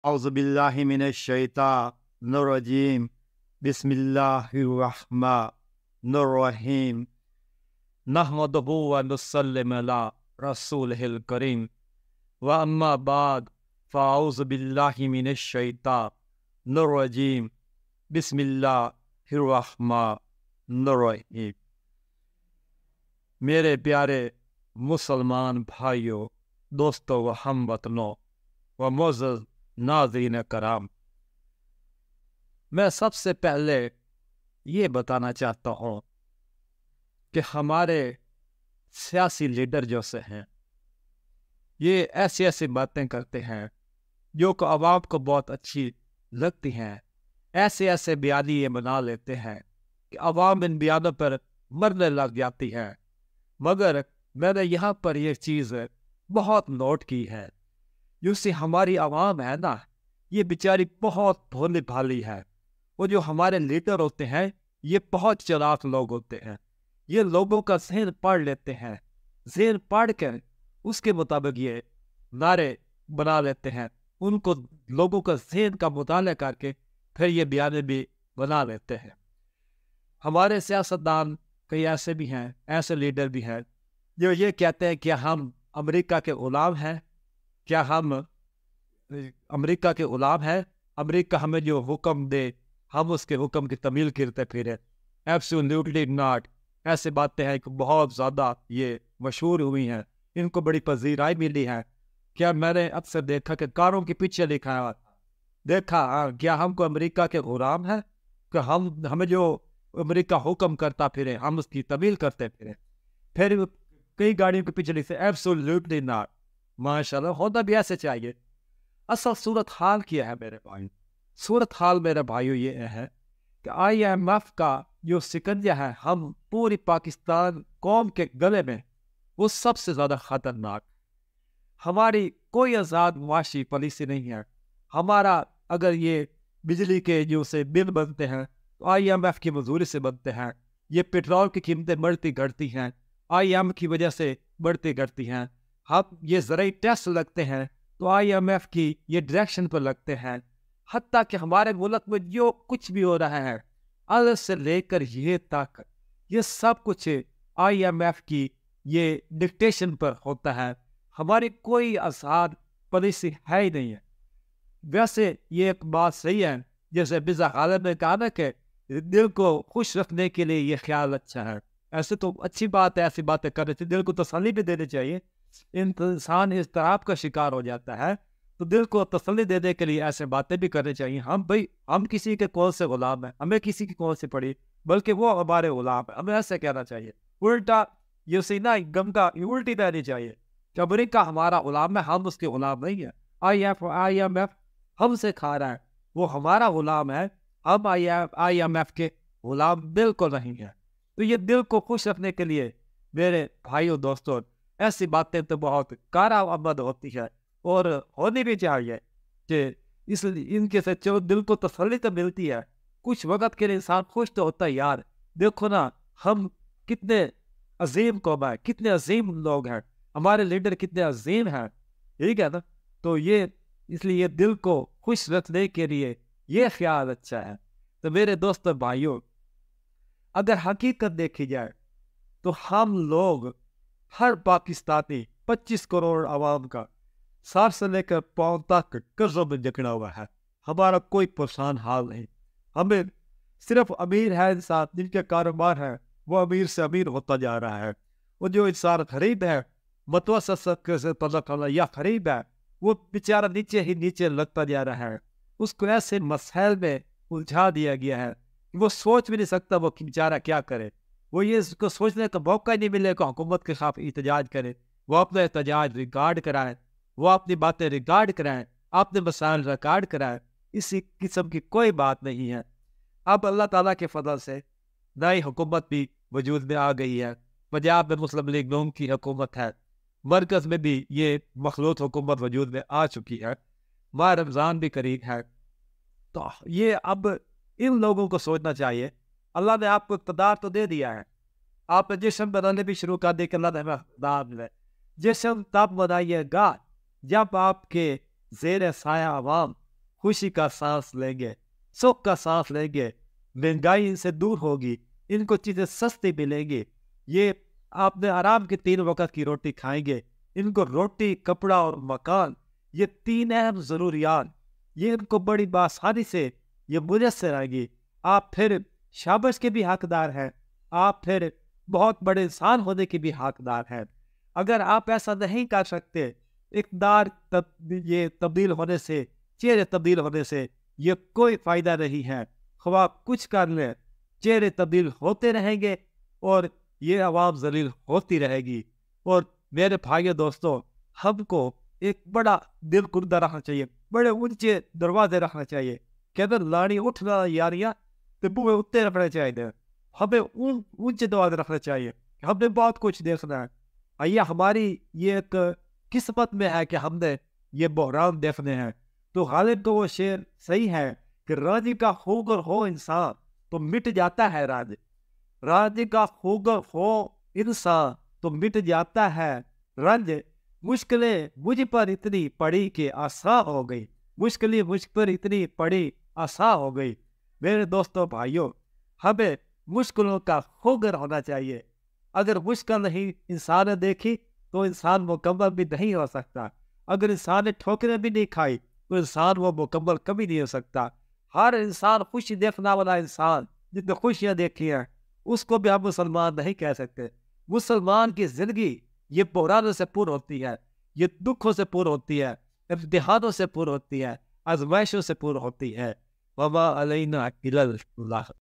औज़ुबिल्लाहि मिनश्शैतानिर्रजीम बिस्मिल्लाहिर्रहमानिर्रहीम नहमदुहु व नुसल्लिमु अला रसूलिहिल करीम व अम्मा बाद फ़अऊज़ुबिल्लाहि मिनश्शैतानिर्रजीम बिस्मिल्लाहिर्रहमानिर्रहीम। मेरे प्यारे मुसलमान भाइयों, दोस्तों व हमवतनों व मुअज़्ज़ज़ नाज़रीन कराम, मैं सबसे पहले ये बताना चाहता हूँ कि हमारे सियासी लीडर जो से हैं, ये ऐसी ऐसी बातें करते हैं जो कि आवाम को बहुत अच्छी लगती हैं। ऐसे ऐसे बयानी ये बना लेते हैं कि आवाम इन बयानों पर मरने लग जाती है। मगर मैंने यहाँ पर यह चीज़ बहुत नोट की है, जिससे हमारी आवाम है ना, ये बेचारी बहुत भोली भाली है। वो जो हमारे लीडर होते हैं, ये बहुत चालाक लोग होते हैं। ये लोगों का ज़हन पढ़ लेते हैं, ज़हन पढ़ कर उसके मुताबिक ये नारे बना लेते हैं। उनको लोगों का ज़हन का मुताला करके फिर ये बयाने भी बना लेते हैं। हमारे सियासतदान कई ऐसे भी हैं, ऐसे लीडर भी हैं जो ये कहते हैं कि हम अमेरिका के गुलाम हैं। क्या हम अमेरिका के गुलाम हैं? अमेरिका हमें जो हुक्म दे हम उसके हुक्म की तमील करते फिरे? Absolutely not. ऐसे बातें हैं कि बहुत ज़्यादा ये मशहूर हुई हैं, इनको बड़ी पजीराई मिली है। क्या मैंने अक्सर देखा कि कारों के पीछे लिखा है, देखा क्या हमको अमेरिका के गुलाम है कि हमें जो अमेरिका हुक्म करता फिरे हम उसकी तमील करते फिरे? फिर कई गाड़ियों के पीछे लिखते एब्सोल्युटली नॉट। माशाल्लाह, होना भी ऐसे चाहिए। असल सूरत हाल क्या है मेरे भाई? सूरत हाल मेरे भाइयों ये है कि IMF का जो सिकंजा है हम पूरी पाकिस्तान कौम के गले में, वो सबसे ज़्यादा ख़तरनाक। हमारी कोई आज़ाद मुआशी पॉलिसी नहीं है। हमारा अगर ये बिजली के जो से बिल बनते हैं तो IMF की मजदूरी से बनते हैं। ये पेट्रोल की कीमतें बढ़ती घटती हैं, IMF की वजह से बढ़ती घटती हैं। हम ये ज़राई टेस्ट लगते हैं तो IMF की ये डायरेक्शन पर लगते हैं। हत्ता कि हमारे मुल्क में जो कुछ भी हो रहा है, अल से लेकर ये तक, ये सब कुछ IMF की ये डिक्टेशन पर होता है। हमारी कोई आज़ाद पॉलिसी है ही नहीं है। वैसे ये एक बात सही है, जैसे मिर्ज़ा गालिब ने कहा ना कि दिल को खुश रखने के लिए ये ख्याल अच्छा है। ऐसे तो अच्छी बात है, ऐसी बातें करनी चाहिए, दिल को तसल्ली भी देनी चाहिए। इंसान इस तरह का शिकार हो जाता है तो दिल को तसल्ली देने के लिए ऐसे बातें भी करनी चाहिए। हम किसी के कौन से गुलाम हैं, हमें किसी की कौन से पड़ी, बल्कि वो हमारे गुलाम है, हमें ऐसे कहना चाहिए। उल्टा ये सीना गम का उल्टी रहनी चाहिए कि अमेरिका हमारा गुलाम है, हम उसके गुलाम नहीं है। IMF हमसे खा रहा है, वो हमारा गुलाम है, हम IMF के गुलाम बिल्कुल नहीं है। तो ये दिल को खुश रखने के लिए मेरे भाइयों दोस्तों, ऐसी बातें तो बहुत कारआमद होती है और होनी भी चाहिए कि इसलिए इनके से जो दिल को तसल्ली तो मिलती है, कुछ वक्त के लिए इंसान खुश तो होता है। यार देखो ना, हम कितने अजीम कौम है, कितने अजीम लोग हैं, हमारे लीडर कितने अजीम हैं, ठीक है ना? तो ये इसलिए दिल को खुश रखने के लिए ये ख्याल अच्छा है। तो मेरे दोस्तों भाइयों, अगर हकीकत देखी जाए तो हम लोग, हर पाकिस्तानी 25 करोड़ आवाम का सर से लेकर पाँव तक कर्जों में जकड़ा हुआ है। हमारा कोई परेशान हाल नहीं। हमें सिर्फ अमीर है इंसान जिनके कारोबार है, वो अमीर से अमीर होता जा रहा है। वो जो इंसान गरीब है, मतवसत से पता या गरीब है, वो बेचारा नीचे ही नीचे लगता जा रहा है। उसको ऐसे मसाइल में उलझा दिया गया है कि वो सोच भी नहीं सकता वो बेचारा क्या करे। वो ये इसको सोचने का मौका ही नहीं मिलेगा हुकूमत के खिलाफ एहतजाज करे, वो अपना एहतजाज रिकॉर्ड कराए, वो अपनी बातें रिकॉर्ड कराएं, अपने मसाइल रिकॉर्ड कराएं। इसी किस्म की कोई बात नहीं है। अब अल्लाह ताला के फजल से नई हुकूमत भी वजूद में आ गई है। पंजाब में मुस्लिम लीग नून की हुकूमत है, मरकज़ में भी ये मखलूत हुकूमत वजूद में आ चुकी है। माह रमज़ान भी करीब है। तो ये अब इन लोगों को सोचना चाहिए, अल्लाह ने आपको इक़्तिदार तो दे दिया है, आपने जिस्म बनाने भी शुरू कर दिया कि अल्लाह ने हमें इक़्तिदार दिया है। जिस्म तब बनाइएगा जब आपके ज़ेर साया अवाम خوشی کا सांस लेंगे, सुख का सांस लेंगे, महंगाई इनसे दूर होगी, इनको चीज़ें सस्ती मिलेंगी, ये आपने आराम की 3 वक्त की रोटी खाएंगे, इनको रोटी, कपड़ा और मकान, ये 3 अहम ज़रूरियात, ये इनको बड़ी आसानी से ये मुयस्सर आएगी। आप फिर शाबाश के भी हकदार हैं, आप फिर बहुत बड़े इंसान होने के भी हकदार हैं। अगर आप ऐसा नहीं कर सकते, इक़्तिदार ये तब्दील होने से, चेहरे तब्दील होने से ये कोई फ़ायदा नहीं है। ख्वाह कुछ कर लें, चेहरे तब्दील होते रहेंगे और ये आवाम ज़लील होती रहेगी। और मेरे भाइयों दोस्तों, हमको एक बड़ा दिल कुर्दा रखना चाहिए, बड़े ऊंचे दरवाजे रखना चाहिए। कहते लाड़ी उठना यारियाँ तो बूहे उत्ते रखने चाहिए, हमें ऊंचे दरवाजे रखना चाहिए, हमने बहुत कुछ देखना है। आइए, हमारी ये एक किस्मत में है कि हमने ये बहरान देखने हैं। तो गालिब तो वो शेर सही है कि राजी का होकर हो इंसान तो मिट जाता है राज, राजी का होकर हो इंसान तो मिट जाता है रंज, मुश्किलें मुझ पर इतनी पड़ी कि आसान हो गई, मुश्किलें मुझ पर इतनी पड़ी आसान हो गई। मेरे दोस्तों भाइयों, हमें मुश्किलों का होकर होना चाहिए। अगर मुश्किल नहीं इंसान ने देखी तो इंसान मुकम्मल भी नहीं हो सकता। अगर इंसान ने ठोकरें भी नहीं खाई तो इंसान वो मुकम्मल कभी नहीं हो सकता। हर इंसान खुशी देखने वाला इंसान जितने खुशियाँ देखी हैं उसको भी हम मुसलमान नहीं कह सकते। मुसलमान की ज़िंदगी ये बहरानों से पूर्ण होती है, ये दुखों से पूर्ण होती है, इम्तिहानों से पूर्ण होती है, आजमाइशों से पूर्ण होती है। वमा अलैना इल्लल बलाग।